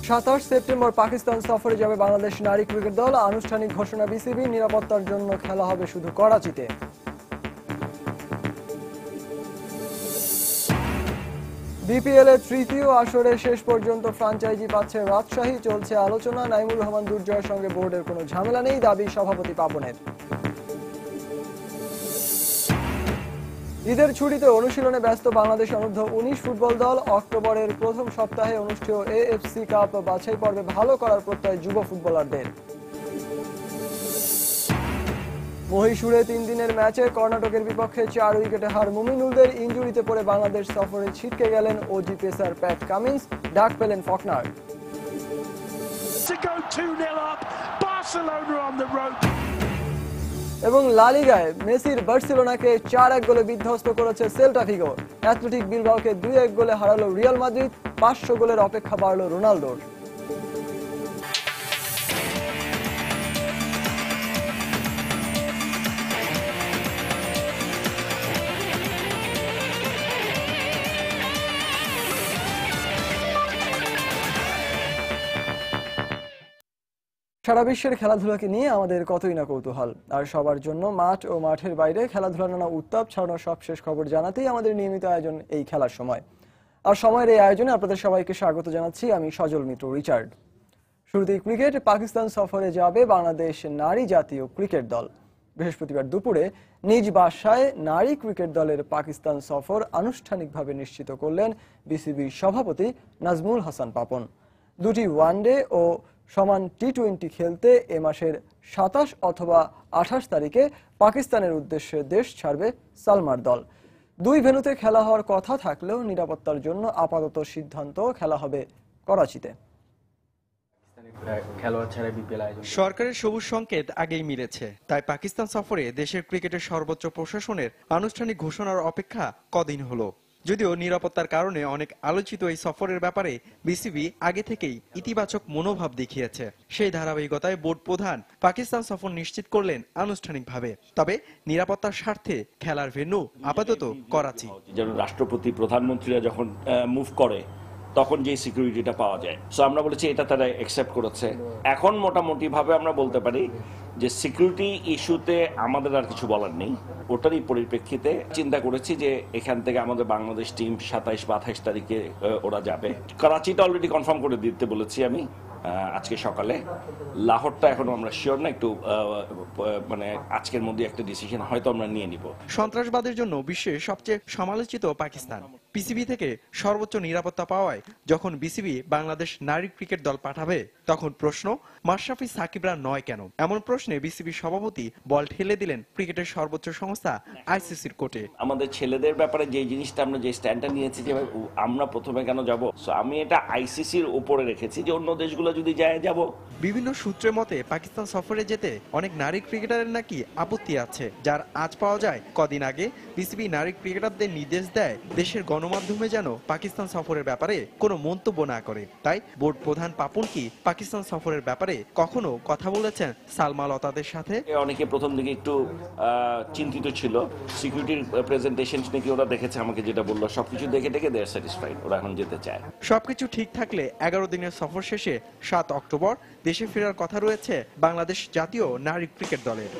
27 September Pakistan সফরে যাবে বাংলাদেশ নারী ক্রিকেট দল। আনুষ্ঠানিক ঘোষণা বিসিবি, নিরাপত্তার জন্য খেলা হবে শুধু করাচিতে। বিপিএল এর তৃতীয় আসরে শেষ পর্যন্ত ফ্র্যাঞ্চাইজি পাচ্ছে রাজশাহী। চলছে আলোচনা। নাইমুর রহমান দুর্জয়ের সঙ্গে বোর্ডের কোনো ঝামেলা নেই, দাবি সভাপতি পাপনের। ঈদের ছুটিতে অনুশীলনে ব্যস্ত বাংলাদেশ অনূর্ধ্ব-19 ফুটবল দল। অক্টোবরের প্রথম সপ্তাহে অনুষ্ঠেয় এএফসি কাপ বাছাই পর্বে ভালো করার প্রত্যয় যুব ফুটবলারদের। মহীশূরে 3 দিনের ম্যাচে কর্ণাটকের বিপক্ষে 4 উইকেটে হার মুমিনুলদের। ইনজুরিতে পড়ে বাংলাদেশ সফরে ছিটকে গেলেন ওজি পেসার প্যাট কামিন্স, ডাক পেলেন ফকনার। এবং লা লিগায় মেসির বার্সেলোনাকে 4-1 গোলে বিধ্বস্ত করেছে সেল্টা ভিগো। অ্যাথলেটিক বিলবাওকে 2-1 গোলে হারালো রিয়াল মাদ্রিদ। 500 গোলের অপেক্ষা বাড়ল রোনালদোর। সারা বিশ্বের খেলাধুলাকে নিয়ে আমাদের কতই না কৌতূহল, আর সবার জন্য মাঠ ও মাঠের বাইরে খেলাধুলার নানা উত্তাপ ছড়ানোর সবশেষ খবর জানাতেই আমাদের নিয়মিত আয়োজন এই খেলার সময়। আর সময়ের এই আয়োজনে আপনাদের সবাইকে স্বাগত জানাচ্ছি আমি সজল মিত্র রিচার্ড। শুরুতেই ক্রিকেট। পাকিস্তান সফরে যাবে বাংলাদেশ নারী জাতীয় ক্রিকেট দল। বৃহস্পতিবার দুপুরে নিজ বাসায় নারী ক্রিকেট দলের পাকিস্তান সফর আনুষ্ঠানিকভাবে নিশ্চিত করলেন বিসিবির সভাপতি নাজমুল হাসান পাপন। 2টি ওয়ানডে ও সমান টি-20 খেলতে এ মাসের 27 অথবা 28 তারিখে পাকিস্তানের উদ্দেশ্যে দেশ ছাড়বে সালমার দল। 2 ভেন্যুতে খেলা হওয়ার কথা থাকলেও নিরাপত্তার জন্য আপাতত সিদ্ধান্ত খেলা হবে করাচিতে। সরকারের সবুজ সংকেত আগেই মিলেছে, তাই পাকিস্তান সফরে দেশের ক্রিকেটের সর্বোচ্চ প্রশাসনের আনুষ্ঠানিক ঘোষণার অপেক্ষা কদিন হলো। যদিও নিরাপত্তার কারণে অনেক আলোচিত এই সফরের ব্যাপারে বিসিবি আগে থেকেই ইতিবাচক মনোভাব দেখিয়েছে। সেই ধারাবাহিকতায় বোর্ড প্রধান পাকিস্তান সফর নিশ্চিত করলেন আনুষ্ঠানিকভাবে। তবে নিরাপত্তার স্বার্থে খেলার ভেন্যু আপাতত করাচি। যেন রাষ্ট্রপতি প্রধানমন্ত্রীরা যখন মুভ করে তখন যে সিকিউরিটিটা পাওয়া যায়, সো আমরা বলেছি এটা তারা অ্যাকসেপ্ট করেছে। এখন মোটামুটি ভাবে আমরা বলতে পারি যে সিকিউরিটি ইস্যুতে আমাদের আর কিছু বলার নেই। ওটারই পরিপ্রেক্ষিতে চিন্তা করেছি যে এখান থেকে আমাদের বাংলাদেশ টিম 27 বা 28 তারিখে ওরা যাবে। করাচিটা অলরেডি কনফার্ম করে দিতে বলেছি আমি আজকে সকালে। লাহোরটা এখনো আমরা শিওর না, একটু মানে আজকের মধ্যে একটা ডিসিশন হয়তো আমরা নিয়ে নিব। সন্ত্রাসবাদের জন্য বিশ্বের সবচেয়ে সমালোচিত পাকিস্তান পিসিবি থেকে সর্বোচ্চ নিরাপত্তা পাওয়ায় যখন বিসিবি বাংলাদেশ নারী ক্রিকেট দল পাঠাবে তখন প্রশ্ন মাশরাফি সাকিবরা নয় কেন? এমন প্রশ্নে বিসিবি সভাপতি বল ঠেলে দিলেন ক্রিকেটের সর্বোচ্চ সংস্থা আইসিসির কোর্টে। আমাদের ছেলেদের ব্যাপারে যে জিনিসটা আমরা যে স্ট্যান্ডটা নিয়েছি যে আমরা প্রথমে কেন যাব, সো আমি এটা আইসিসির উপরে রেখেছি যে অন্য দেশগুলো যদি যায় যাব। বিভিন্ন সূত্রের মতে পাকিস্তান সফরে যেতে অনেক নারী ক্রিকেটারের নাকি আপত্তি আছে, যার আজ পাওয়া যায় কদিন আগে বিসিবি নারী ক্রিকেটারদের নির্দেশ দেয় দেশের গণমাধ্যমে যেন পাকিস্তান সফরের ব্যাপারে কোনো মন্তব্য না করে। তাই বোর্ড প্রধান পাপন কি পাকিস্তান সফরের ব্যাপারে কখনো কথা বলেছেন সালমা লতাদের সাথে? অনেকে প্রথম দিকে একটু চিন্তিত ছিল। সিকিউরিটির প্রেজেন্টেশন নাকি ওরা দেখেছে, আমাকে যেটা বললো সবকিছু দেখে দে আর স্যাটিসফাইড, ওরা এখন যেতে চায়। সবকিছু ঠিক থাকলে 11 দিনের সফর শেষে 7 অক্টোবর দেশে ফেরার কথা রয়েছে বাংলাদেশ জাতীয় নারী ক্রিকেট দলের।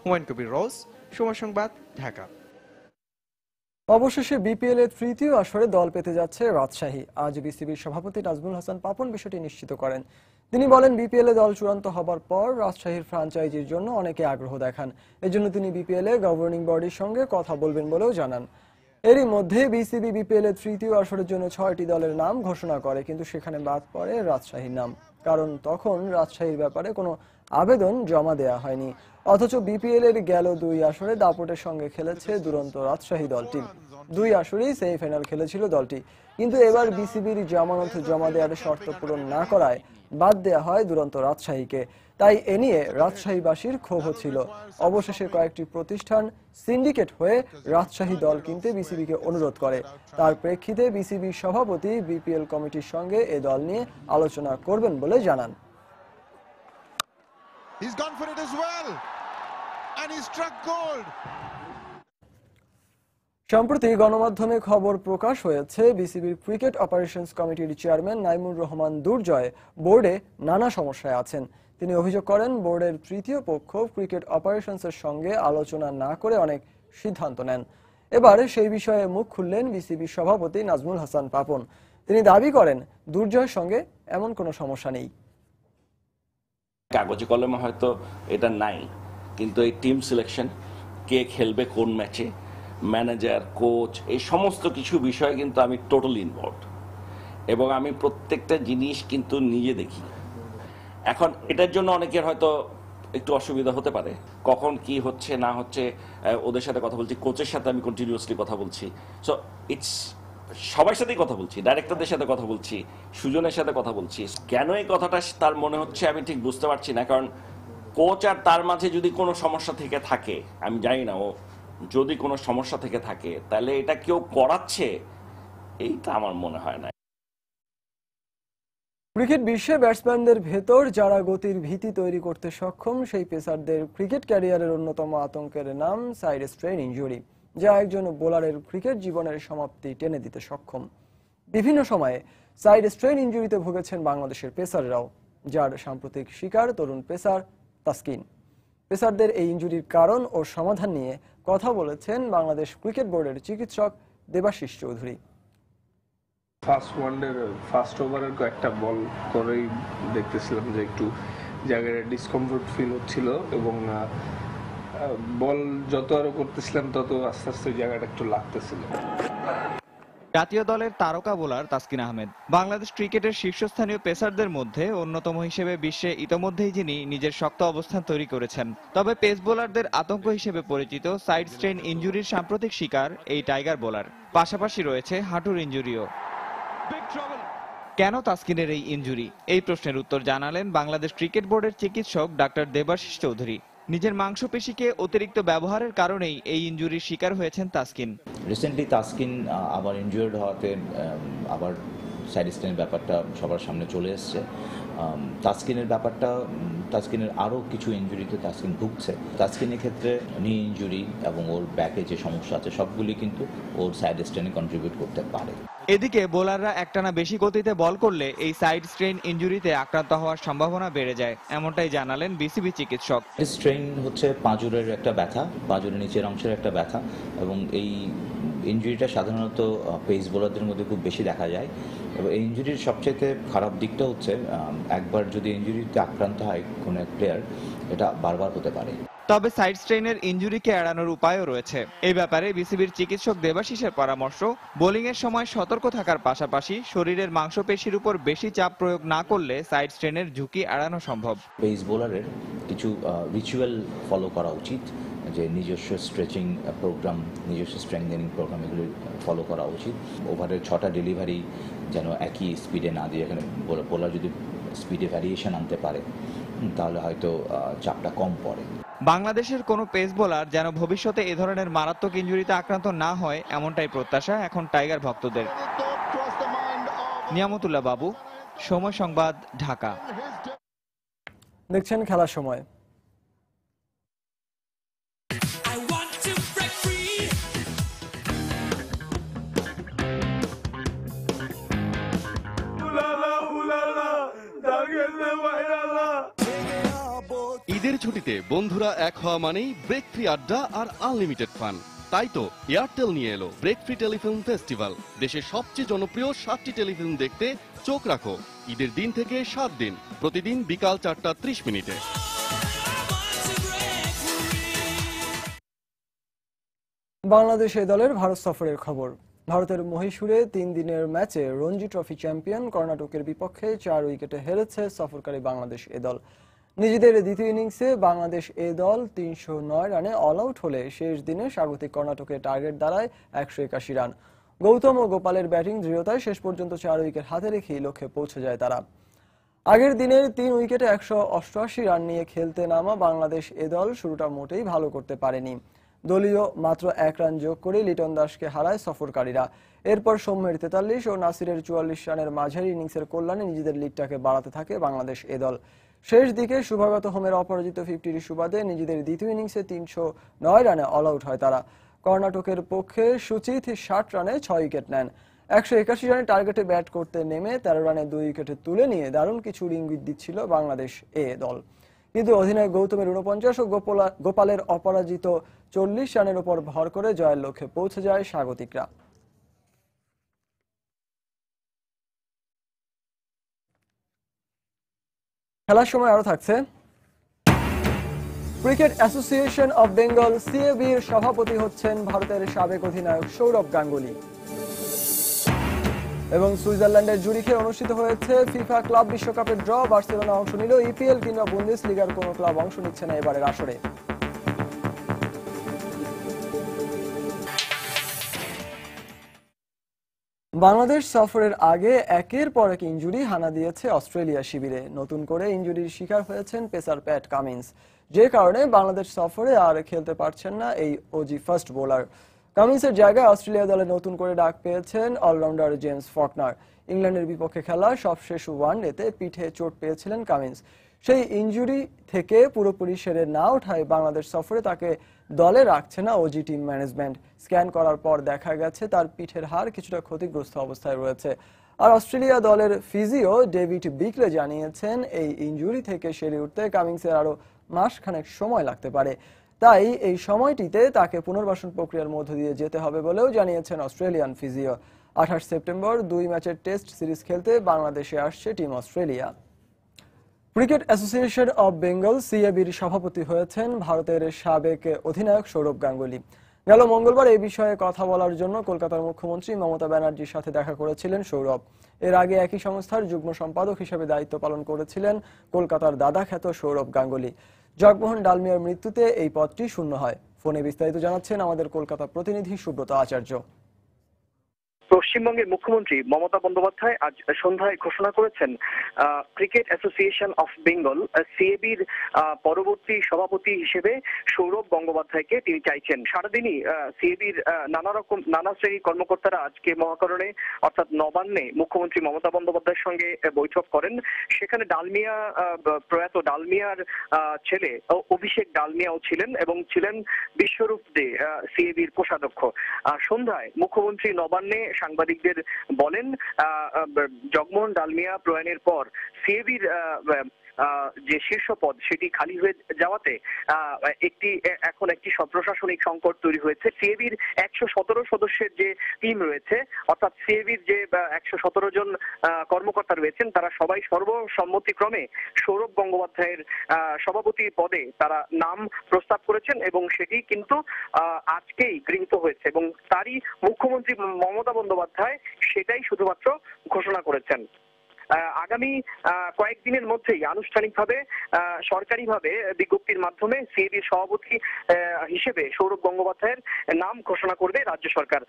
হুমায়ুন কবির রোজ, সময় সংবাদ, ঢাকা। অবশেষে বিপিএল এর তৃতীয় আসরে দল পেতে যাচ্ছে রাজশাহী। আজ বিসিবির সভাপতি নাজমুল হাসান পাপন বিষয়টি নিশ্চিত করেন। তিনি বলেন, বিপিএল এ দল চূড়ান্ত হবার পর রাজশাহীর ফ্র্যাঞ্চাইজির জন্য অনেকে আগ্রহ দেখান। এজন্য তিনি বিপিএল এ গভর্নিং বডির সঙ্গে কথা বলবেন বলেও জানান। এরই মধ্যে বিসিবি বিপিএল এর তৃতীয় আসরের জন্য 6টি দলের নাম ঘোষণা করে, কিন্তু সেখানে বাদ পড়ে রাজশাহীর নাম। কারণ তখন রাজশাহীর ব্যাপারে কোনো আবেদন জমা দেয়া হয়নি। অথচ বিপিএল এর গেল 2 আসরে দাপটের সঙ্গে খেলেছে দুরন্ত রাজশাহী দলটি। 2 আসরেই সেমিফাইনাল খেলেছিল দলটি, কিন্তু এবার বিসিবির জামানত জমা দেওয়ার শর্ত পূরণ না করায় বাদ দেয়া হয় দুরন্ত রাজশাহীকে। তাই এ নিয়ে রাজশাহীবাসীর ক্ষোভ ছিল। অবশেষে কয়েকটি প্রতিষ্ঠান সিন্ডিকেট হয়ে রাজশাহী দল কিনতে বিসিবিকে অনুরোধ করে। তার প্রেক্ষিতে বিসিবি সভাপতি বিপিএল কমিটির সঙ্গে এ দল নিয়ে আলোচনা করবেন বলে জানান। He's gone for it as well, and he struck gold. সম্প্রতি গণমাধ্যমে খবর প্রকাশ হয়েছে বিসিবির ক্রিকেট অপারেশনস কমিটির চেয়ারম্যান নাইমুর রহমান দুর্জয় বোর্ডে নানা সমস্যায় আছেন। তিনি অভিযোগ করেন বোর্ডের তৃতীয় পক্ষ ক্রিকেট অপারেশনসের সঙ্গে আলোচনা না করে অনেক সিদ্ধান্ত নেন। এবার সেই বিষয়ে মুখ খুললেন বিসিবি সভাপতি নাজমুল হাসান পাপন। তিনি দাবি করেন দুর্জয়ের সঙ্গে এমন কোনো সমস্যা নেই। কাগজে কলমে হয়তো এটা নাই, কিন্তু এই টিম সিলেকশন, কে খেলবে কোন ম্যাচে, ম্যানেজার, কোচ, এই সমস্ত কিছু বিষয়ে কিন্তু আমি টোটালি ইনভলভড এবং আমি প্রত্যেকটা জিনিস কিন্তু নিজে দেখি। এখন এটার জন্য অনেকের হয়তো একটু অসুবিধা হতে পারে, কখন কি হচ্ছে না হচ্ছে ওদের সাথে কথা বলছি, কোচের সাথে আমি কন্টিনিউয়াসলি কথা বলছি, সো ইটস সবার সাথেই কথা বলছি, ডাইরেক্টরদের সাথে কথা বলছি, সুজনের সাথে কথা বলছি। কেন এই কথাটা তার মনে হচ্ছে আমি ঠিক বুঝতে পারছি না, কারণ কোচ আর তার মাঝে যদি কোনো সমস্যা থেকে থাকে, আমি জানি না, ও যদি কোনো সমস্যা থেকে থাকে তাহলে এটা কেউ করাচ্ছে, এইটা আমার মনে হয় না। ক্রিকেট বিশ্বে ব্যাটসম্যানদের ভেতর যারা গতির ভীতি তৈরি করতে সক্ষম সেই পেসারদের ক্রিকেট ক্যারিয়ারের অন্যতম আতঙ্কের নাম সাইড স্ট্রেন ইনজুরি, যা একজন বোলারের ক্রিকেট জীবনের সমাপ্তি টেনে দিতে সক্ষম। বিভিন্ন সময়ে সাইড স্ট্রেন ইনজুরিতে ভুগেছেন বাংলাদেশের পেসাররাও, যার সাম্প্রতিক শিকার তরুণ পেসার তাসকিন। পেসারদের এই ইনজুরির কারণ ও সমাধান নিয়ে কথা বলেছেন বাংলাদেশ ক্রিকেট বোর্ডের চিকিৎসক দেবাশিস চৌধুরী। ফার্স্ট ওভারের কয়েকটা বল করেই দেখতেছিলাম যে একটু জায়গায় ডিসকমফোর্ট ফিল হচ্ছিল এবং বল যত আরো করতেছিলাম তত আস্তে আস্তে জায়গাটা একটু লাগতেছিল। জাতীয় দলের তারকা বোলার তাসকিন আহমেদ বাংলাদেশ ক্রিকেটের শীর্ষস্থানীয় পেসারদের মধ্যে অন্যতম হিসেবে বিশ্বে ইতোমধ্যেই যিনি নিজের শক্ত অবস্থান তৈরি করেছেন। তবে পেস বোলারদের আতঙ্ক হিসেবে পরিচিত সাইড স্ট্রেন ইনজুরির সাম্প্রতিক শিকার এই টাইগার বোলার। পাশাপাশি রয়েছে হাঁটুর ইনজুরিও। কেন তাসকিনের এই ইনজুরি, এই প্রশ্নের উত্তর জানালেন বাংলাদেশ ক্রিকেট বোর্ডের চিকিৎসক ডাক্তার দেবাশিস চৌধুরী। নিজের মাংসপেশিকে অতিরিক্ত ব্যবহারের কারণেই এই ইনজুরির শিকার হয়েছেন তাসকিন। রিসেন্টলি তাসকিন আবার ইনজুর্ড হওয়াতে আবার সাইড স্টেনের ব্যাপারটা সবার সামনে চলে এসছে। তাসকিনের ব্যাপারটা, তাসকিনের আরও কিছু ইনজুরিতে তাসকিন ভুগছে। তাসকিনের ক্ষেত্রে নি ইনজুরি এবং ওর ব্যাকে যে সমস্যা আছে সবগুলি কিন্তু ওর সাইড স্টেনে কন্ট্রিবিউট করতে পারে। এদিকে বোলাররা একটানা বেশি গতিতে বল করলে এই সাইড স্ট্রেন ইনজুরিতে আক্রান্ত হওয়ার সম্ভাবনা বেড়ে যায়, এমনটাই জানালেন বিসিবি চিকিৎসক। স্ট্রেন হচ্ছে পাঁজরের একটা ব্যথা, পাঁজরের নিচের অংশের একটা ব্যথা, এবং এই ইনজুরিটা সাধারণত পেস বোলারদের মধ্যে খুব বেশি দেখা যায়। এবং এই ইনজুরির সবচেয়ে খারাপ দিকটা হচ্ছে একবার যদি ইনজুরিতে আক্রান্ত হয় কোনো এক প্লেয়ার, এটা বারবার হতে পারে। তবে সাইড স্ট্রেনের ইনজুরিকে এড়ানোর উপায়ও রয়েছে। এই ব্যাপারে বিসিবির চিকিৎসক দেবাশিসের পরামর্শ, বোলিংয়ের সময় সতর্ক থাকার পাশাপাশি শরীরের মাংসপেশির উপর বেশি চাপ প্রয়োগ না করলে সাইড স্ট্রেনের ঝুঁকি এড়ানো সম্ভব। পেস বোলারের কিছু রিচুয়াল ফলো করা উচিত, যে নিজস্ব স্ট্রেচিং প্রোগ্রাম, নিজস্ব স্ট্রেংথেনিং প্রোগ্রাম এগুলো ফলো করা উচিত। ওভারের 6টা ডেলিভারি যেন একই স্পিডে না দিয়ে, এখানে বোলার যদি স্পিডে ভ্যারিয়েশন আনতে পারে তাহলে হয়তো চাপটা কম পড়ে। বাংলাদেশের কোনো পেস বোলার যেন ভবিষ্যতে এ ধরনের মারাত্মক ইনজুরিতে আক্রান্ত না হয়, এমনটাই প্রত্যাশা এখন টাইগার ভক্তদের। নিয়ামতুল্লাহ বাবু, সময় সংবাদ, ঢাকা। দেখছেন খেলার সময়। ঈদের ছুটিতে বন্ধুরা এক হওয়া মানেই ব্রেক ফ্রি আড্ডা আর আনলিমিটেড ফান। তাই তো এয়ারটেল নিয়ে এলো ব্রেক ফ্রি টেলিফিল্ম ফেস্টিভ্যাল। দেশের সবচেয়ে জনপ্রিয় 7টি টেলিফিল্ম দেখতে চোখ রাখো ঈদের দিন থেকে 7 দিন, প্রতিদিন বিকাল 4:30। বাংলাদেশ এ দলের ভারত সফরের খবর। ভারতের মহীশূরে 3 দিনের ম্যাচে রঞ্জি ট্রফি চ্যাম্পিয়ন কর্ণাটকের বিপক্ষে 4 উইকেটে হেরেছে সফরকারী বাংলাদেশ এ দল। নিজেদের দ্বিতীয় ইনিংসে বাংলাদেশ এ দল 309 রানে অল আউট হলে শেষ দিনে স্বাগতিক কর্ণাটকের টার্গেট দাঁড়ায় 181 রান। গৌতম ও গোপালের ব্যাটিং দৃঢ়তায় শেষ পর্যন্ত 4 উইকেট হাতে রেখেই লক্ষ্যে পৌঁছে যায় তারা। আগের দিনের 3 উইকেটে 188 রান নিয়ে খেলতে নামা বাংলাদেশ এ দল শুরুটা মোটেই ভালো করতে পারেনি। দলীয় মাত্র 1 রান যোগ করে লিটন দাসকে হারায় সফরকারীরা। এরপর সৌম্যের 43 ও নাসিরের 44 রানের মাঝারি ইনিংসের কল্যাণে নিজেদের লিডটাকে বাড়াতে থাকে বাংলাদেশ এ দল। শেষ দিকে শুভাগত হোমের অপরাজিত 50-র সুবাদে নিজেদের দ্বিতীয় ইনিংসে 309 রানে অল আউট হয় তারা। কর্ণাটকের পক্ষে সুচিত 60 রানে 6 উইকেট নেন। 181 রানের টার্গেটে ব্যাট করতে নেমে 13 রানে 2 উইকেটে তুলে নিয়ে দারুণ কিছু ইঙ্গিত দিচ্ছিল বাংলাদেশ এ দল, কিন্তু অধিনায়ক গৌতমের 49 ও গোপালের অপরাজিত 40 রানের উপর ভর করে জয়ের লক্ষ্যে পৌঁছে যায় স্বাগতিকরা। খেলার সময় আরো থাকছে, ক্রিকেট অ্যাসোসিয়েশন অব বেঙ্গল সিএবির সভাপতি হচ্ছেন ভারতের সাবেক অধিনায়ক সৌরভ গাঙ্গুলি। এবং সুইজারল্যান্ডের জুরিখে অনুষ্ঠিত হয়েছে ফিফা ক্লাব বিশ্বকাপের ড্র। বার্সেলোনা অংশ নিল, ইপিএল কিংবা বুন্দেসলিগার কোনো ক্লাব অংশ নিচ্ছে না এবারের আসরে। বাংলাদেশ সফরের আগে একের পর এক ইনজুরি হানা দিয়েছে অস্ট্রেলিয়া শিবিরে। নতুন করে ইনজুরির শিকার হয়েছেন পেসার প্যাট কামিন্স, যে কারণে বাংলাদেশ সফরে আর খেলতে পারছেন না এই ওজি ফাস্ট বোলার। কামিন্সের জায়গায় অস্ট্রেলিয়া দলে নতুন করে ডাক পেয়েছেন অলরাউন্ডার জেমস ফকনার। ইংল্যান্ডের বিপক্ষে খেলা সবশেষ ওয়ানডেতে পিঠে চোট পেয়েছিলেন কামিন্স। সেই ইনজুরি থেকে পুরোপুরি সেরে না ওঠায় বাংলাদেশ সফরে তাকে দলে রাখছে না ওজি টিম ম্যানেজমেন্ট। স্ক্যান করার পর দেখা গেছে তার পিঠের হাড় কিছুটা ক্ষতিগ্রস্ত অবস্থায় রয়েছে। আর অস্ট্রেলিয়া দলের ফিজিও ডেভিড বিকলে জানিয়েছেন এই ইনজুরি থেকে সেরে উঠতে কামিন্সের আরো মাসখানেক সময় লাগতে পারে, তাই এই সময়টিতে তাকে পুনর্বাসন প্রক্রিয়ার মধ্য দিয়ে যেতে হবে বলেও জানিয়েছেন অস্ট্রেলিয়ান ফিজিও। 28 সেপ্টেম্বর 2 ম্যাচের টেস্ট সিরিজ খেলতে বাংলাদেশে আসছে team Australia. Cricket association of Bengal সিএবির সভাপতি হয়েছেন ভারতের সাবেক অধিনায়ক সৌরভ গাঙ্গুলি। গেল মঙ্গলবার এই বিষয়ে কথা বলার জন্য কলকাতার মুখ্যমন্ত্রী মমতা ব্যানার্জির সাথে দেখা করেছিলেন সৌরভ। এর আগে একই সংস্থার যুগ্ম সম্পাদক হিসেবে দায়িত্ব পালন করেছিলেন কলকাতার দাদা খ্যাত সৌরভ গাঙ্গুলি। জগমোহন ডালমিয়ার মৃত্যুতে এই পদটি শূন্য হয়। ফোনে বিস্তারিত জানাচ্ছেন আমাদের কলকাতা প্রতিনিধি সুব্রত আচার্য। পশ্চিমবঙ্গের মুখ্যমন্ত্রী মমতা বন্দ্যোপাধ্যায় আজ সন্ধ্যায় ঘোষণা করেছেন ক্রিকেট অ্যাসোসিয়েশন অফ বেঙ্গল সিএবির পরবর্তী সভাপতি হিসেবে সৌরভ গঙ্গোপাধ্যায়কে তিনি চাইছেন। সারাদিনই সিএবির নানা শ্রেণীর কর্মকর্তারা আজকে মহাকরণে অর্থাৎ নবান্নে মুখ্যমন্ত্রী মমতা বন্দ্যোপাধ্যায়ের সঙ্গে বৈঠক করেন। সেখানে ডালমিয়া প্রয়াত ডালমিয়ার ছেলে অভিষেক ডালমিয়াও ছিলেন এবং ছিলেন বিশ্বরূপ দে সিএবির কোষাধ্যক্ষ। সন্ধ্যায় মুখ্যমন্ত্রী নবান্নে সাংবাদিকদের বলেন, জগমোহন ডালমিয়া প্রয়াণের পর সিএবির যে শীর্ষ পদ সেটি খালি হয়ে যাওয়াতে এখন একটি প্রশাসনিক সংকট তৈরি হয়েছে। সিএবির 117 সদস্যের যে টিম রয়েছে, অর্থাৎ সিএবির যে 117 জন কর্মকর্তা রয়েছেন, তারা সবাই সর্বসম্মতিক্রমে সৌরভ গঙ্গোপাধ্যায়ের সভাপতি পদে তারা নাম প্রস্তাব করেছেন এবং সেটি কিন্তু আজকেই গৃহীত হয়েছে এবং তারই মুখ্যমন্ত্রী মমতা বন্দ্যোপাধ্যায় সেটাই শুধুমাত্র ঘোষণা করেছেন। আগামী কয়েকদিনের মধ্যেই আনুষ্ঠানিকভাবে সরকারিভাবে বিজ্ঞপ্তির মাধ্যমে সিএবির সভাপতি হিসেবে সৌরভ গঙ্গোপাধ্যায়ের নাম ঘোষণা করবে রাজ্য সরকার।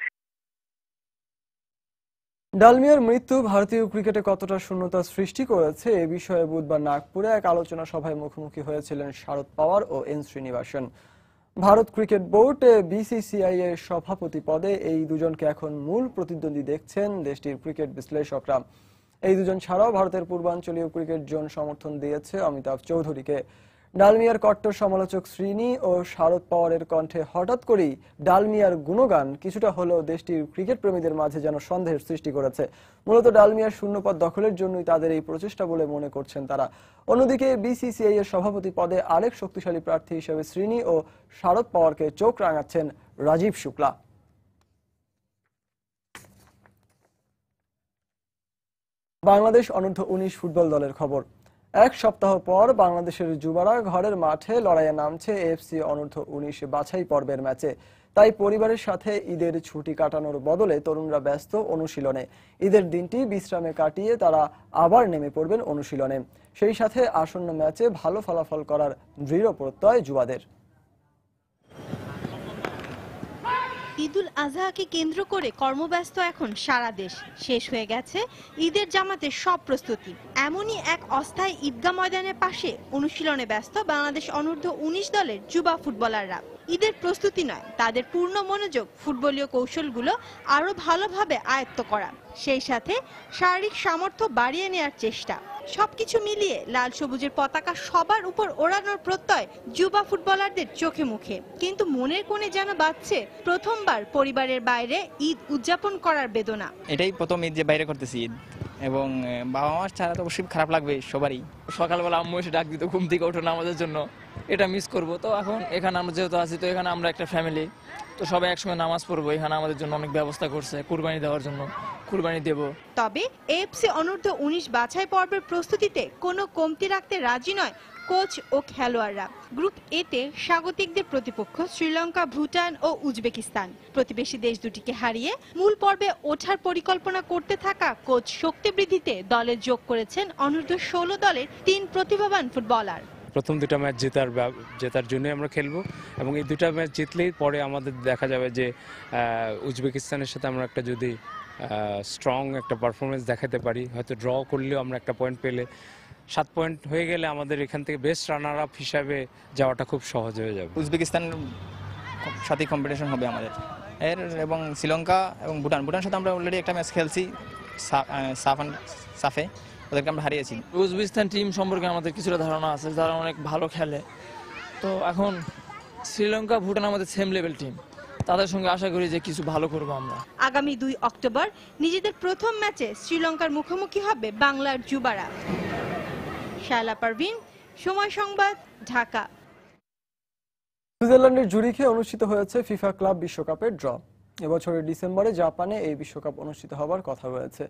ডালমিয়ার মৃত্যু ভারতীয় ক্রিকেটে কতটা শূন্যতা সৃষ্টি করেছে এ বিষয়ে বুধবার নাগপুরে এক আলোচনা সভায় মুখোমুখি হয়েছিলেন শারদ পাওয়ার ও N Srinivasan. Bharat cricket board BCCI এর সভাপতি পদে এই দুজনকে এখন মূল প্রতিদ্বন্দ্বী দেখছেন দেশটির ক্রিকেট বিশ্লেষকরা। এই দুজন ছাড়াও ভারতের পূর্বাঞ্চলীয় ক্রিকেট জোন সমর্থন দিয়েছে অমিতাভ চৌধুরীকে। ডালমিয়ার কট্টর সমালোচক শ্রীনি ও শারদ পাওয়ারের কণ্ঠে হঠাৎ করেই ডালমিয়ার গুণগান কিছুটা হলেও দেশটির ক্রিকেট প্রেমীদের মাঝে যেন সন্দেহের সৃষ্টি করেছে। মূলত ডালমিয়ার শূন্যপদ দখলের জন্যই তাদের এই প্রচেষ্টা বলে মনে করছেন তারা। অন্যদিকে বিসিসিআই এর সভাপতি পদে আরেক শক্তিশালী প্রার্থী হিসেবে শ্রীনি ও শারদ পাওয়ারকে চোখ রাঙাচ্ছেন রাজীব শুক্লা। বাংলাদেশ অনূর্ধ্ব 19 ফুটবল দলের খবর। এক সপ্তাহ পর বাংলাদেশের যুবারা ঘরের মাঠে লড়াইয়ে নামছে এএফসি অনূর্ধ্ব 19 বাছাই পর্বের ম্যাচে। তাই পরিবারের সাথে ঈদের ছুটি কাটানোর বদলে তরুণরা ব্যস্ত অনুশীলনে। ঈদের দিনটি বিশ্রামে কাটিয়ে তারা আবার নেমে পড়বেন অনুশীলনে। সেই সাথে আসন্ন ম্যাচে ভালো ফলাফল করার দৃঢ় প্রত্যয় যুবাদের। ঈদুল আজহাকে কেন্দ্র করে কর্মব্যস্ত এখন সারা দেশ। শেষ হয়ে গেছে ঈদের জামাতের সব প্রস্তুতি। এমনই এক অস্থায়ী ঈদগাহ ময়দানের পাশে অনুশীলনে ব্যস্ত বাংলাদেশ অনূর্ধ্ব 19 দলের যুবা ফুটবলাররা। ঈদের প্রস্তুতি নয়, তাদের পূর্ণ মনোযোগ ফুটবলীয় কৌশলগুলো আরো ভালোভাবে আয়ত্ত করা, সেই সাথে শারীরিক সামর্থ্য বাড়িয়ে নেওয়ার চেষ্টা। সবকিছু মিলিয়ে লাল সবুজের পতাকা সবার উপর ওড়ানোর প্রত্যয় যুবা ফুটবলারদের চোখে মুখে, কিন্তু মনের কোণে যেন বাজছে প্রথমবার পরিবারের বাইরে ঈদ উদযাপন করার বেদনা। এটাই প্রথম ঈদ যে বাইরে করতেছি ঈদ, এবং বাবা মার ছাড়া তো অবশ্যই খারাপ লাগবে সবারই। সকালবেলা আম্মু এসে ডাক দিত ঘুম থেকে ওঠো না আমাদের জন্য, এটা মিস করব। তো এখন এখানে আমরা যেহেতু আছি, তো এখানে আমরা একটা ফ্যামিলি, তো সবাই একসঙ্গে নামাজ পড়বো। এখানে আমাদের জন্য অনেক ব্যবস্থা করছে কুরবানি দেওয়ার জন্য, কুরবানি দেব। তবে এএফসি অনূর্ধ্ব 19 বাছাই পর্বের প্রস্তুতিতে কোনো কমতি রাখতে রাজি নয় কোচ ও খেলোয়াড়রা। গ্রুপ এতে স্বাগতিকদের প্রতিপক্ষ শ্রীলঙ্কা, ভুটান ও উজবেকিস্তান। প্রতিবেশী দেশ দুটিকে হারিয়ে মূল পর্বে ওঠার পরিকল্পনা করতে থাকা কোচ শক্তি বৃদ্ধিতে দলে যোগ করেছেন অনূর্ধ্ব 16 দলের 3 প্রতিভাবান ফুটবলার। প্রথম দুটো ম্যাচ জেতার জন্যই আমরা খেলবো, এবং এই দুটো ম্যাচ জিতলেই পরে আমাদের দেখা যাবে যে উজবেকিস্তানের সাথে আমরা একটা যদি স্ট্রং একটা পারফরমেন্স দেখাতে পারি, হয়তো ড্র করলেও আমরা একটা পয়েন্ট পেলে 7 পয়েন্ট হয়ে গেলে আমাদের এখান থেকে বেস্ট রানার আপ হিসাবে যাওয়াটা খুব সহজ হয়ে যাবে। উজবেকিস্তানের সাথে কম্পিটিশন হবে আমাদের এবং শ্রীলঙ্কা এবং ভুটানের সাথে আমরা অলরেডি একটা ম্যাচ খেলছি সাফে, ওদেরকে আমরা হারিয়েছি। উজবেকিস্তান টিম সম্পর্কে আমাদের কিছুটা ধারণা আছে, যারা অনেক ভালো খেলে। তো এখন শ্রীলঙ্কা, ভুটান আমাদের সেম লেভেল টিম, তাদের সঙ্গে আশা করি যে কিছু ভালো করবো আমরা। আগামী 2 অক্টোবর নিজেদের প্রথম ম্যাচে শ্রীলঙ্কার মুখোমুখি হবে বাংলার যুবারা। শায়লা পারভিন, সময় সংবাদ, ঢাকা। সুইজারল্যান্ডের জুরিখে অনুষ্ঠিত হয়েছে ফিফা ক্লাব বিশ্বকাপের ড্র। এবছরের ডিসেম্বরে জাপানে এই বিশ্বকাপ অনুষ্ঠিত হবার কথা রয়েছে।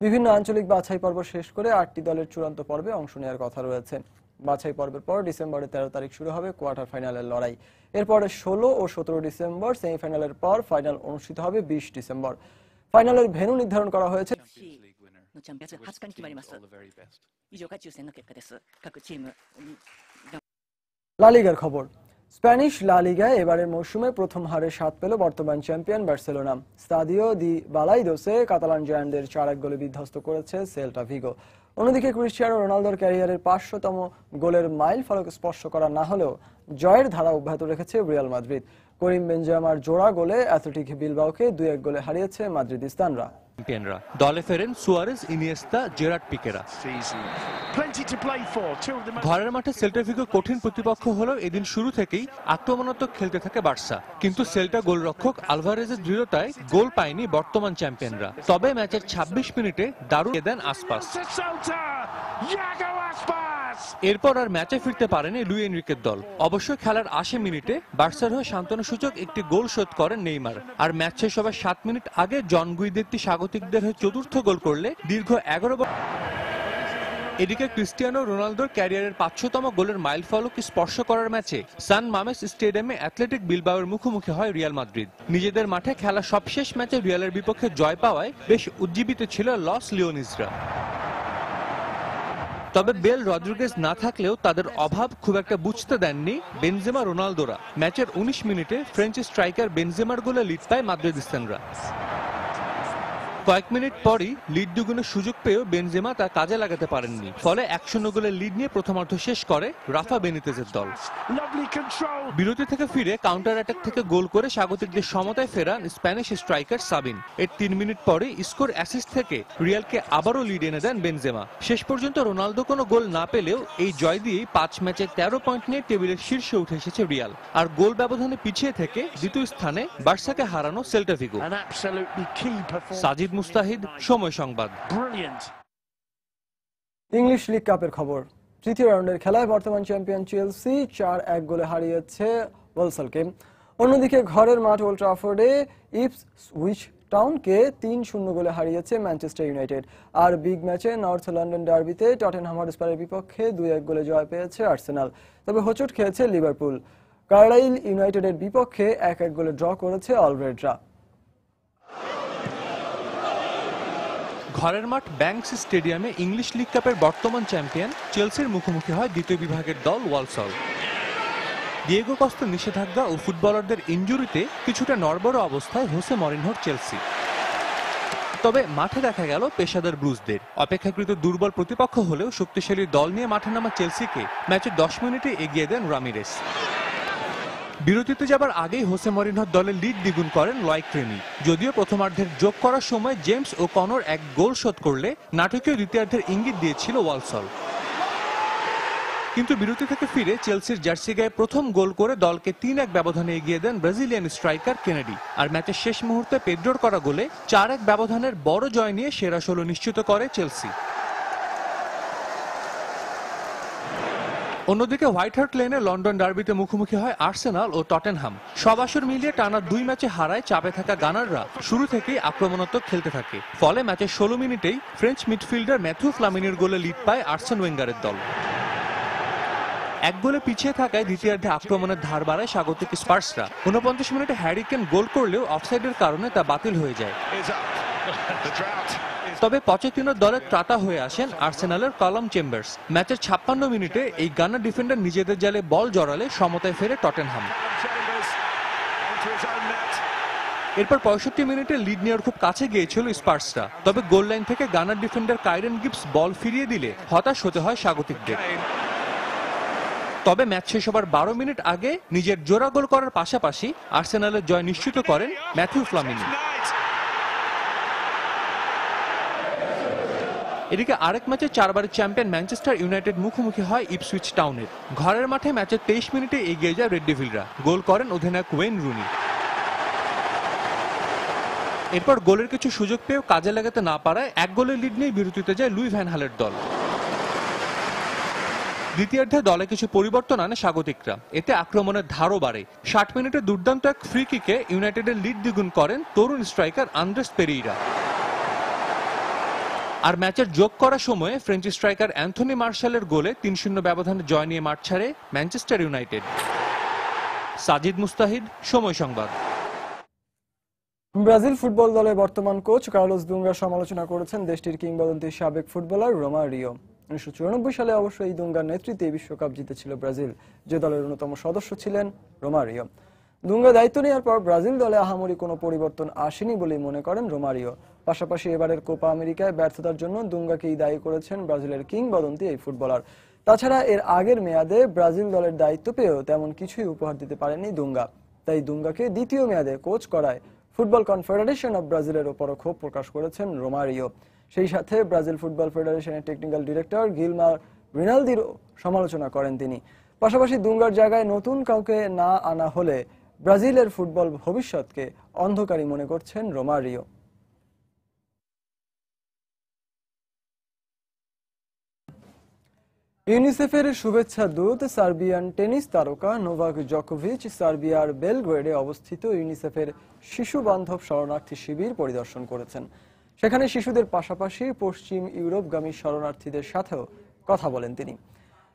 বিভিন্ন আঞ্চলিক বাছাই পর্ব শেষ করে 8টি দলের চূড়ান্ত পর্বে অংশ নেওয়ার কথা রয়েছে। বাছাই পর্বের পর ডিসেম্বরের 13 তারিখ শুরু হবে কোয়ার্টার ফাইনালের লড়াই। এরপরে 16 ও 17 ডিসেম্বর সেমিফাইনালের পর ফাইনাল অনুষ্ঠিত হবে 20 ডিসেম্বর। ফাইনালের ভেন্যু নির্ধারণ করা হয়েছে। লা লিগার খবর। স্প্যানিশ লা লিগায় এবারের মৌসুমে প্রথম হারে স্বাদ পেল বর্তমান চ্যাম্পিয়ন বার্সেলোনা। স্তাদিও দি বালাইদোসে কাতালান জায়ান্টদের 4-1 গোলে বিধ্বস্ত করেছে সেল্টা ভিগো। অন্যদিকে ক্রিস্টিয়ানো রোনালদোর ক্যারিয়ারের 500তম গোলের মাইল ফলক স্পর্শ করা না হলেও জয়ের ধারা অব্যাহত রেখেছে রিয়াল মাদ্রিদ। করিম বেনজেমার জোড়া গোলে অ্যাথলেটিক বিলবাওকে 2-1 গোলে হারিয়েছে মাদ্রিদিস্তানরা। চ্যাম্পিয়নরা দলে ফেরেন সুয়ারেজ, ইনিয়েস্তা, জেরার্ড পিকেরা। ঘরের মাঠে সেল্টা ভিগো কঠিন প্রতিপক্ষ হলেও এদিন শুরু থেকেই আক্রমণাত্মক খেলতে থাকে বার্সা, কিন্তু সেল্টা গোলরক্ষক আলভারেজের দৃঢ়তায় গোল পায়নি বর্তমান চ্যাম্পিয়নরা। তবে ম্যাচের 26 মিনিটে দারুণ দেন আসপাস। এরপর আর ম্যাচে ফিরতে পারেনি লুই এনরিকের দল। অবশ্য খেলার 80 মিনিটে বার্সার হয়ে সান্ত্বনাসূচক একটি গোল শোধ করেন নেইমার। আর ম্যাচ শেষ হবার 7 মিনিট আগে জন গুইদেত্তি স্বাগতিকদের হয়ে চতুর্থ গোল করলে দীর্ঘ 11 বছর। এদিকে ক্রিস্টিয়ানো রোনালদোর ক্যারিয়ারের 500তম গোলের মাইল ফলক স্পর্শ করার ম্যাচে সান মামেস স্টেডিয়ামে অ্যাথলেটিক বিলবাওয়ের মুখোমুখি হয় রিয়াল মাদ্রিদ। নিজেদের মাঠে খেলা সবশেষ ম্যাচে রিয়ালের বিপক্ষে জয় পাওয়ায় বেশ উজ্জীবিত ছিল লস লিওনিজরা। তবে বেল রদ্রিগেজ না থাকলেও তাদের অভাব খুব একটা বুঝতে দেননি বেনজেমা রোনালদোরা। ম্যাচের 19 মিনিটে ফ্রেঞ্চ স্ট্রাইকার বেনজেমার গোলে লিড পায় মাদ্রিদিস্তানরা। কয়েক মিনিট পরই লিড দুগুণের সুযোগ পেয়েও বেনজেমা তা কাজে লাগাতে পারেননি। ফলে 1-0 গোলের লিড নিয়ে প্রথমার্ধ শেষ করে রাফা বেনিতেজের দল। বিরতি থেকে ফিরে কাউন্টার অ্যাটাক থেকে গোল করে স্বাগতিকদের সমতায় ফেরান স্প্যানিশ স্ট্রাইকার সাবিন। এর 3 মিনিট পরে স্কোর অ্যাসিস্ট থেকে রিয়ালকে আবারও লিড এনে দেন বেনজেমা। শেষ পর্যন্ত রোনালদো কোনো গোল না পেলেও এই জয় দিয়েই 5 ম্যাচে 13 পয়েন্ট নিয়ে টেবিলের শীর্ষে উঠে এসেছে রিয়াল। আর গোল ব্যবধানে পিছিয়ে থেকে দ্বিতীয় স্থানে বার্সাকে হারানো সেল্টা ভিগো। সাজিদ মুস্তাহিদ, সময় সংবাদ। ইংলিশ লিগ কাপের খবর। তৃতীয় রাউন্ডের খেলায় বর্তমান চ্যাম্পিয়ন চেলসি 4-1 গোলে হারিয়েছে ওয়েলসকে। অন্যদিকে ঘরের মাঠ ওল্ড ট্রাফোর্ডে ইপসউইচ টাউনকে 3-0 গোলে হারিয়েছে ম্যানচেস্টার ইউনাইটেড। আর বিগ ম্যাচে নর্থ লন্ডন ডার্বিতে টটেনহাম হটস্পারের বিপক্ষে 2-1 গোলে জয় পেয়েছে আর্সেনাল। তবে হোঁচট খেয়েছে লিভারপুল। কার্লাইল ইউনাইটেডের বিপক্ষে 1-1 গোলে ড্র করেছে অলরেডরা। ঘরের মাঠ ব্যাংকস স্টেডিয়ামে ইংলিশ লিগ কাপের বর্তমান চ্যাম্পিয়ন চেলসির মুখোমুখি হয় দ্বিতীয় বিভাগের দল ওয়ালসল। ডিয়েগো কস্তা নিষেধাজ্ঞা ও ফুটবলারদের ইনজুরিতে কিছুটা নড়বড় অবস্থায় হোসে মরিনহোর চেলসি। তবে মাঠে দেখা গেল পেশাদার ব্লুজদের। অপেক্ষাকৃত দুর্বল প্রতিপক্ষ হলেও শক্তিশালী দল নিয়ে মাঠে নামা চেলসিকে ম্যাচের 10 মিনিটে এগিয়ে দেন রামিরেস। বিরতিতে যাবার আগেই হোসে মরিনহোর দলের লিড দ্বিগুণ করেন লয়েক রেমি। যদিও প্রথমার্ধের যোগ করার সময় জেমস ও কনর এক গোল শোধ করলে নাটকীয় দ্বিতীয়ার্ধের ইঙ্গিত দিয়েছিল ওয়ালসল। কিন্তু বিরতি থেকে ফিরে চেলসির জার্সি গায়ে প্রথম গোল করে দলকে ৩-১ ব্যবধানে এগিয়ে দেন ব্রাজিলিয়ান স্ট্রাইকার কেনেডি। আর ম্যাচের শেষ মুহূর্তে পেড্রোর করা গোলে ৪-১ ব্যবধানের বড় জয় নিয়ে সেরা ১৬ নিশ্চিত করে চেলসি। অন্যদিকে হোয়াইট হার্ট লেনে লন্ডন ডার্বিতে মুখোমুখি হয় আর্সেনাল ও টটেনহাম। সব আসর মিলিয়ে টানা ২ ম্যাচে হারায় চাপে থাকা গানাররা শুরু থেকেই আক্রমণাত্মক খেলতে থাকে। ফলে ম্যাচের ১৬ মিনিটেই ফ্রেঞ্চ মিডফিল্ডার ম্যাথিউ ফ্লামিনির গোলে লিড পায় আর্সেন ওয়েঙ্গারের দল। এক গোলে পিছিয়ে থাকায় দ্বিতীয়ার্ধে আক্রমণের ধার বাড়ায় স্বাগতিক স্পার্সরা। ৪৯ মিনিটে হ্যারি কেন গোল করলেও অফসাইডের কারণে তা বাতিল হয়ে যায়। তবে পচেতিনোর দলের ত্রাতা হয়ে আসেন আর্সেনালের কলম চেম্বার্স। ম্যাচের ৫৬ মিনিটে এই গানার ডিফেন্ডার নিজেদের জালে বল জড়ালে সমতায় ফেরে টটেনহাম। এরপর ৬৫ মিনিটে লিড নেওয়ার খুব কাছে গিয়েছিল স্পার্সরা। তবে গোল লাইন থেকে গানার ডিফেন্ডার কাইরেন গিবস বল ফিরিয়ে দিলে হতাশ হতে হয় স্বাগতিকদের। তবে ম্যাচ শেষ হবার ১২ মিনিট আগে নিজের জোড়া গোল করার পাশাপাশি আর্সেনালের জয় নিশ্চিত করেন ম্যাথিউ ফ্লামিনি। এদিকে আরেক ম্যাচে ৪ বারের চ্যাম্পিয়ন ম্যানচেস্টার ইউনাইটেড মুখোমুখি হয় ইপসুইচ টাউনের। ঘরের মাঠে ম্যাচের ২৩ মিনিটে এগিয়ে যায় রেড ডেভিলরা। গোল করেন অধিনায়ক ওয়েন রুনি। এরপর গোলের কিছু সুযোগ পেয়েও কাজে লাগাতে না পারায় এক গোলের লিড নিয়ে বিরতিতে যায় লুই ভ্যান হালের দল। দ্বিতীয়ার্ধে দলে কিছু পরিবর্তন আনে স্বাগতিকরা। এতে আক্রমণের ধারও বাড়ে। ৬০ মিনিটে দুর্দান্ত এক ফ্রি কিকে ইউনাইটেডের লিড দ্বিগুণ করেন তরুণ স্ট্রাইকার আন্দ্রেস পেরেইরা। আর ম্যাচের যোগ করার সময়ে ফ্রেঞ্চ স্ট্রাইকার অ্যান্থনি মার্শালের গোলে ৩-০ ব্যবধানে জয় নিয়ে মাঠ ছাড়ে ম্যানচেস্টার ইউনাইটেড। সাজিদ মুস্তাহিদ, সময় সংবাদ। ব্রাজিল ফুটবল দলের বর্তমান কোচ কার্লোস দুঙ্গার সমালোচনা করেছেন দেশটির কিংবদন্তি সাবেক ফুটবলার রোমারিও। ১৯৯৪ সালে অবশ্য এই দুঙ্গার নেতৃত্বে বিশ্বকাপ জিতেছিল ব্রাজিল, যে দলের অন্যতম সদস্য ছিলেন রোমারিও। দুঙ্গা দায়িত্ব নেওয়ার পর ব্রাজিল দলে আহামরি কোনো পরিবর্তন আসেনি বলেই মনে করেন রোমারিও। পাশাপাশি এবারের কোপা আমেরিকায় ব্যর্থতার জন্য দুঙ্গাকেই দায়ী করেছেন ব্রাজিলের কিংবদন্তি এই ফুটবলার। তাছাড়া এর আগের মেয়াদে ব্রাজিল দলের দায়িত্ব পেয়েও তেমন কিছুই উপহার দিতে পারেনি দুঙ্গা। তাই দুঙ্গাকে দ্বিতীয় মেয়াদে কোচ করায় ফুটবল কনফেডারেশন অব ব্রাজিলের ওপরও ক্ষোভ প্রকাশ করেছেন রোমারিও। সেই সাথে ব্রাজিল ফুটবল ফেডারেশনের টেকনিক্যাল ডিরেক্টর গিলমার রিনালদিরও সমালোচনা করেন তিনি। পাশাপাশি দুঙ্গার জায়গায় নতুন কাউকে না আনা হলে ব্রাজিলের ফুটবল ভবিষ্যৎকে অন্ধকারী মনে করছেন রোমারিও। ইউনিসেফের শুভেচ্ছা দূত সার্বিয়ান টেনিস তারকা নোভাক জোকোভিচ সার্বিয়ার বেলগ্রেডে অবস্থিত ইউনিসেফের শিশু বান্ধব শরণার্থী শিবির পরিদর্শন করেছেন। সেখানে শিশুদের পাশাপাশি পশ্চিম ইউরোপগামী শরণার্থীদের সাথেও কথা বলেন তিনি।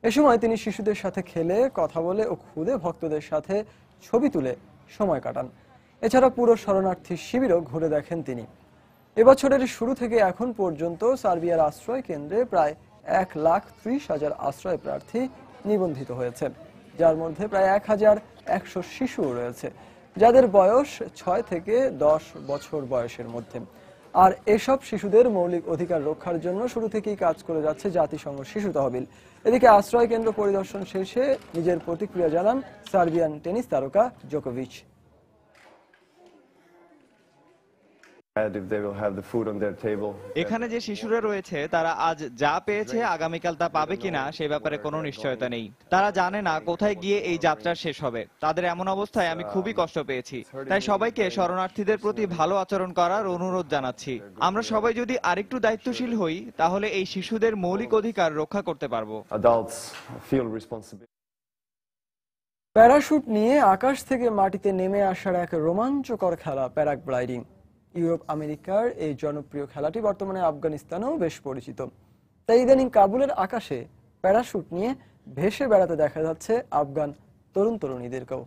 এ সময় তিনি শিশুদের সাথে খেলে, কথা বলে ও খুদে ভক্তদের সাথে ছবি তুলে সময় কাটান। এছাড়া পুরো শরণার্থী শিবিরও ঘুরে দেখেন তিনি। এবছরের শুরু থেকে এখন পর্যন্ত সার্বিয়ার আশ্রয় কেন্দ্রে প্রায় ১,৩০,০০০ আশ্রয় প্রার্থী নিবন্ধিত হয়েছে, যার মধ্যে প্রায় ১,১০০ শিশু রয়েছে, যাদের বয়স ৬ থেকে ১০ বছর বয়সের মধ্যে। আর এসব শিশুদের মৌলিক অধিকার রক্ষার জন্য শুরু থেকেই কাজ করে যাচ্ছে জাতিসংঘ শিশু তহবিল। এদিকে আশ্রয় কেন্দ্র পরিদর্শন শেষে নিজের প্রতিক্রিয়া জানান সার্বিয়ান টেনিস তারকা জোকোভিচ। এখানে যে শিশুরা রয়েছে তারা আজ যা পেয়েছে আগামীকাল তা পাবে কিনা সে ব্যাপারে কোনো নিশ্চয়তা নেই। তারা জানে না কোথায় গিয়ে এই যাত্রা শেষ হবে। তাদের এমন অবস্থায় আমি খুবই কষ্ট পেয়েছি। তাই সবাইকে শরণার্থীদের প্রতি ভালো আচরণ করার অনুরোধ জানাচ্ছি। আমরা সবাই যদি আরেকটু দায়িত্বশীল হই তাহলে এই শিশুদের মৌলিক অধিকার রক্ষা করতে পারবো। প্যারাশুট নিয়ে আকাশ থেকে মাটিতে নেমে আসার এক রোমাঞ্চকর খেলা প্যারাগ্লাইডিং। ইউরোপ আমেরিকার এই জনপ্রিয় খেলাটি বর্তমানে আফগানিস্তানেও বেশ পরিচিত। তাই ইদানিং কাবুলের আকাশে প্যারাশুট নিয়ে ভেসে বেড়াতে দেখা যাচ্ছে আফগান তরুণ তরুণীদেরকেও।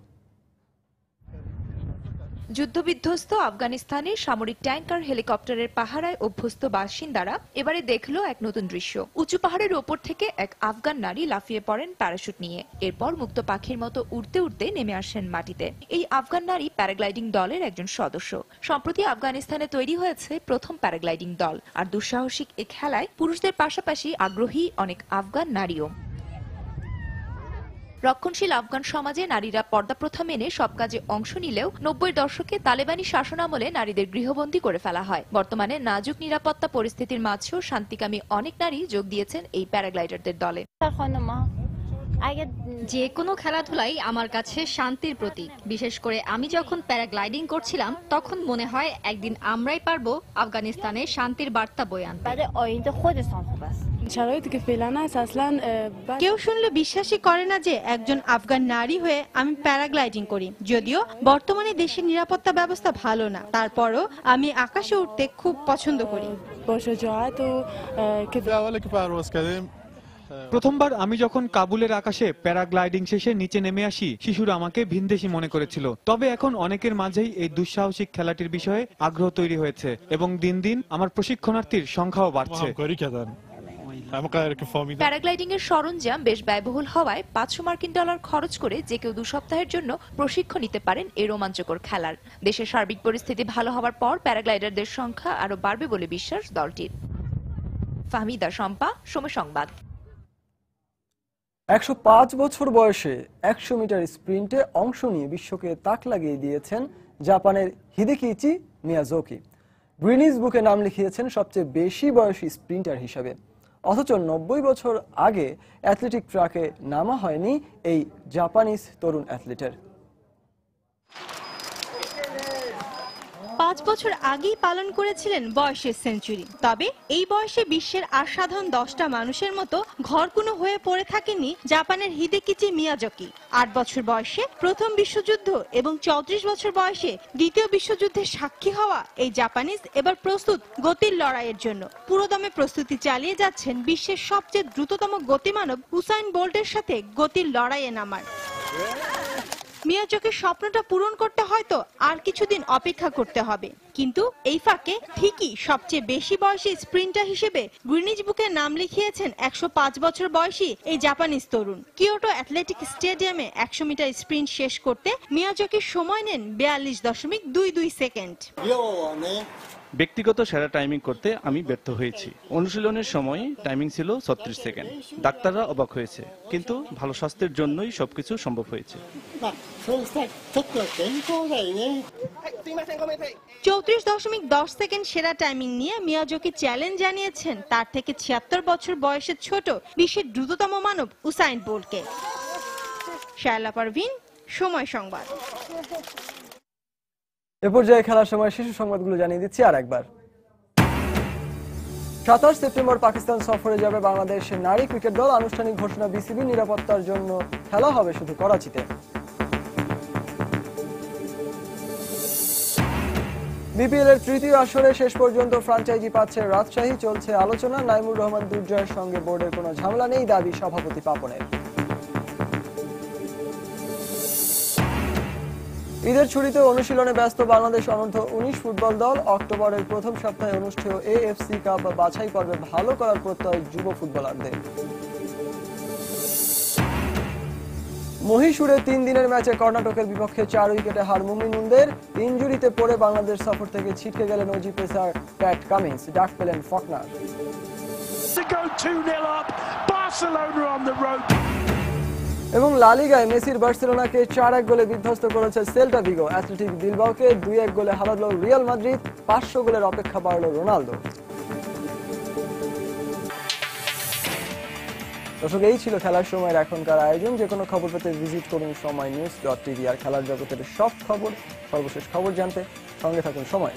যুদ্ধবিধ্বস্ত আফগানিস্তানের সামরিক ট্যাঙ্কার হেলিকপ্টারের পাহারায় অভ্যস্ত বাসিন্দারা এবারে দেখলো এক নতুন দৃশ্য। উঁচু পাহাড়ের ওপর থেকে এক আফগান নারী লাফিয়ে পড়েন প্যারাশুট নিয়ে। এরপর মুক্ত পাখির মতো উড়তে উড়তে নেমে আসেন মাটিতে। এই আফগান নারী প্যারাগ্লাইডিং দলের একজন সদস্য। সম্প্রতি আফগানিস্তানে তৈরি হয়েছে প্রথম প্যারাগ্লাইডিং দল। আর দুঃসাহসিক এ খেলায় পুরুষদের পাশাপাশি আগ্রহী অনেক আফগান নারীও। রক্ষণশীল আফগান সমাজে নারীরা পর্দা প্রথা মেনে সব কাজে অংশ নিলেও 90-এর দশকে তালেবানি শাসনামলে নারীদের গৃহবন্দী করে ফেলা হয়। বর্তমানে নাজুক নিরাপত্তা পরিস্থিতির মাঝেও শান্তিকামী অনেক নারী যোগ দিয়েছেন এই প্যারাগ্লাইডারদের দলে। যে কোনো খেলাধুলাই আমার কাছে শান্তির প্রতীক। বিশেষ করে আমি যখন প্যারাগ্লাইডিং করছিলাম তখন মনে হয় একদিন আমরাই পারবো আফগানিস্তানে শান্তির বার্তা বয়ে আনতে। কেউ শুনলে বিশ্বাসই করে না যে একজন আফগান নারী হয়ে আমি প্যারাগ্লাইডিং করি। যদিও বর্তমানে দেশের নিরাপত্তা ব্যবস্থা ভালো না, তারপরও আমি আকাশে উঠতে খুব পছন্দ করি। প্রথমবার আমি যখন কাবুলের আকাশে প্যারাগ্লাইডিং শেষে নিচে নেমে আসি, শিশুরা আমাকে ভিনদেশী মনে করেছিল। তবে এখন অনেকের মাঝেই এই দুঃসাহসিক খেলাটির বিষয়ে আগ্রহ তৈরি হয়েছে এবং দিন দিন আমার প্রশিক্ষণার্থীর সংখ্যাও বাড়ছে। প্যারাগ্লাইডিং এর সরঞ্জাম বেশ ব্যয়বহুল হওয়ায় $500 খরচ করে যে কেউ 2 সপ্তাহের জন্য প্রশিক্ষণ নিতে পারেন এই রোমাঞ্চকর খেলার। দেশের সার্বিক পরিস্থিতি ভালো হওয়ার পর প্যারাগ্লাইডারদের সংখ্যা আরো বাড়বে বলে বিশ্বাস দলটির। ফাহমিদা শম্পা, সময় সংবাদ। 105 বছর বয়সে 100 মিটার স্প্রিন্টে অংশ নিয়ে বিশ্বকে তাক লাগিয়ে দিয়েছেন জাপানের হিদেকিইচি মিয়াজোকি। গ্রিনিজ বুকে নাম লিখিয়েছেন সবচেয়ে বেশি বয়সী স্প্রিন্টার হিসেবে। অথচ 90 বছর আগে অ্যাথলেটিক ট্র্যাকে নামা হয়নি এই জাপানিজ তরুণ অ্যাথলিটের। 5 বছর আগেই পালন করেছিলেন বয়সের সেঞ্চুরি। তবে এই বয়সে বিশ্বের আর সাধারণ 10টা মানুষের মতো ঘরকুনো হয়ে পড়ে থাকেননি জাপানের হিদেকিচি মিয়াজোকি। 8 বছর বয়সে প্রথম বিশ্বযুদ্ধ এবং 34 বছর বয়সে দ্বিতীয় বিশ্বযুদ্ধের সাক্ষী হওয়া এই জাপানিজ এবার প্রস্তুত গতির লড়াইয়ের জন্য। পুরোদমে প্রস্তুতি চালিয়ে যাচ্ছেন বিশ্বের সবচেয়ে দ্রুততম গতিমানব উসাইন বোল্টের সাথে গতির লড়াইয়ে নামার। মিয়াজোকির স্বপ্নটা পূরণ করতে হয়তো আর কিছুদিন অপেক্ষা করতে হবে, কিন্তু এই ফাঁকে ঠিকই সবচেয়ে বেশি বয়সী স্প্রিন্টার হিসেবে গ্রিনিজ বুকে নাম লিখিয়েছেন 105 বছর বয়সী এই জাপানিজ তরুণ। কিয়োটো অ্যাথলেটিক স্টেডিয়ামে 100 মিটার স্প্রিন্ট শেষ করতে মিয়াজোকি সময় নেন 42.22 সেকেন্ড। ব্যক্তিগত সেরা টাইমিং করতে আমি ব্যর্থ হয়েছি। অনুশীলনের সময় টাইমিং ছিল 36 সেকেন্ড। ডাক্তাররা অবাক হয়েছে, কিন্তু ভালো স্বাস্থ্যের জন্যই সবকিছু সম্ভব হয়েছে। 34.10 সেকেন্ড সেরা টাইমিং নিয়ে মিয়াজোকি চ্যালেঞ্জ জানিয়েছেন তার থেকে 76 বছর বয়সের ছোট বিশ্বের দ্রুততম মানব উসাইন বোল্টকে। শায়লা পারভিন, সময় সংবাদ। এ পর্যায়ে খেলার সময় শিশু সংবাদগুলো জানিয়ে দিচ্ছি আর একবার। 27 সেপ্টেম্বর পাকিস্তান সফরে যাবে বাংলাদেশের নারী ক্রিকেট দল। আনুষ্ঠানিক ঘোষণা বিসিবি। নিরাপত্তার জন্য খেলা হবে শুধু করাচিতে। বিপিএল এর তৃতীয় আসরে শেষ পর্যন্ত ফ্র্যাঞ্চাইজি পাচ্ছে রাজশাহী। চলছে আলোচনা। নাইমুর রহমান দুর্জয়ের সঙ্গে বোর্ডের কোনো ঝামেলা নেই, দাবি সভাপতি পাপনের। ঈদের ছুটিতে অনুশীলনে ব্যস্ত বাংলাদেশ অনূর্ধ্ব 19 ফুটবল দল। অক্টোবরের প্রথম সপ্তাহে অনুষ্ঠেয় এএফসি কাপ বাছাই পর্বে ভালো করার প্রত্যয় যুব ফুটবলারদের। মহীশূরে 3 দিনের ম্যাচে কর্ণাটকের বিপক্ষে 4 উইকেটে হার মুমিনুনদের। ইনজুরিতে পড়ে বাংলাদেশ সফর থেকে ছিটকে গেলেন অজি পেসার প্যাট কামিন্স। ডাক পেলেন ফকনার। এবং লা লিগায় মেসির বার্সেলোনাকে 4-1 গোলে বিধ্বস্ত করেছে সেল্টা ভিগো। অ্যাথলেটিক বিলবাওকে 2-1 গোলে হারালো রিয়াল মাদ্রিদ। 500 গোলের অপেক্ষা বাড়ল রোনালদো। দর্শক, এই ছিল খেলার সময়ের এখনকার আয়োজন। যে কোনো খবর পেতে ভিজিট করুন সময়নিউজ.tv। আর খেলার জগতের সব খবর, সর্বশেষ খবর জানতে সঙ্গে থাকুন সময়।